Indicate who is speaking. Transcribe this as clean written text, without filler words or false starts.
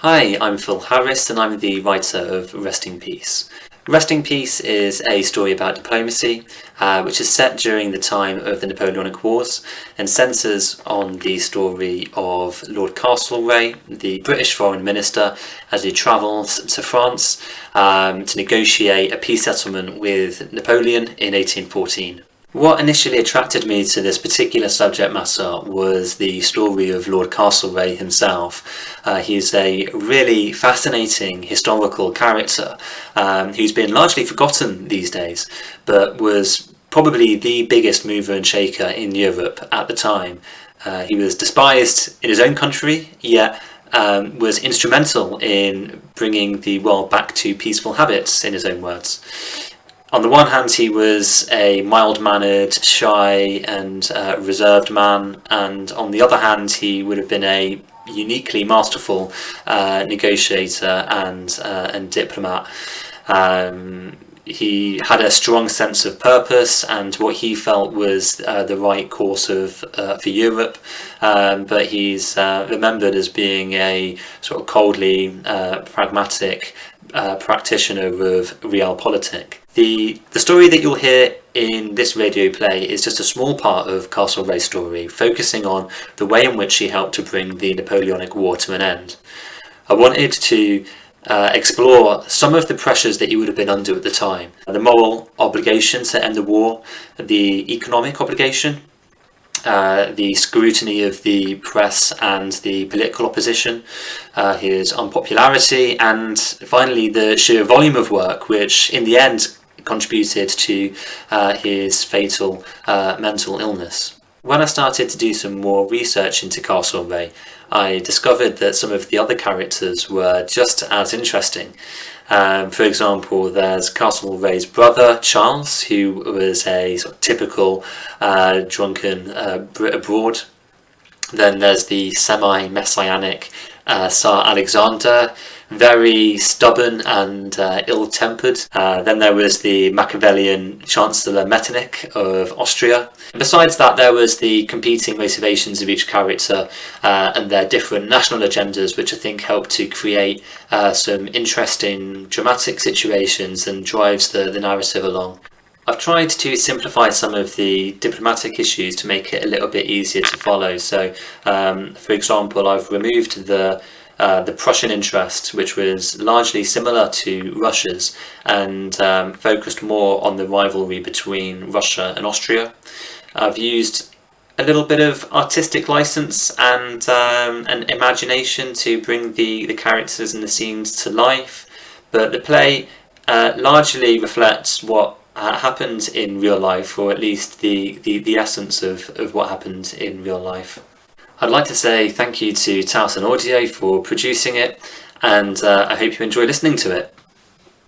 Speaker 1: Hi, I'm Phil Harris and I'm the writer of Resting Peace. Resting Peace is a story about diplomacy, which is set during the time of the Napoleonic Wars and centres on the story of Lord Castlereagh, the British Foreign Minister, as he travels to France to negotiate a peace settlement with Napoleon in 1814. What initially attracted me to this particular subject matter was the story of Lord Castlereagh himself. He's a really fascinating historical character who's been largely forgotten these days, but was probably the biggest mover and shaker in Europe at the time. He was despised in his own country, yet was instrumental in bringing the world back to peaceful habits, in his own words. On the one hand, he was a mild-mannered, shy and reserved man, and on the other hand, he would have been a uniquely masterful negotiator and diplomat. He had a strong sense of purpose and what he felt was the right course for Europe, but he's remembered as being a sort of coldly pragmatic practitioner of realpolitik. The story that you'll hear in this radio play is just a small part of Castlereagh's story, focusing on the way in which he helped to bring the Napoleonic War to an end. I wanted to explore some of the pressures that he would have been under at the time. The moral obligation to end the war, the economic obligation, the scrutiny of the press and the political opposition, his unpopularity, and finally the sheer volume of work, which in the end contributed to his fatal mental illness. When I started to do some more research into Castlereagh, I discovered that some of the other characters were just as interesting. For example, there's Castlereagh's brother Charles, who was a sort of typical drunken Brit abroad. Then there's the semi-messianic Tsar Alexander, very stubborn and ill-tempered. Then there was the Machiavellian Chancellor Metternich of Austria. Besides that, there was the competing motivations of each character and their different national agendas, which I think helped to create some interesting dramatic situations and drives the narrative along. I've tried to simplify some of the diplomatic issues to make it a little bit easier to follow. So, for example, I've removed the Prussian interest, which was largely similar to Russia's, and focused more on the rivalry between Russia and Austria. I've used a little bit of artistic license and imagination to bring the characters and the scenes to life, but the play largely reflects what happened in real life, or at least the essence of what happened in real life. I'd like to say thank you to Towson Audio for producing it, and I hope you enjoy listening to it.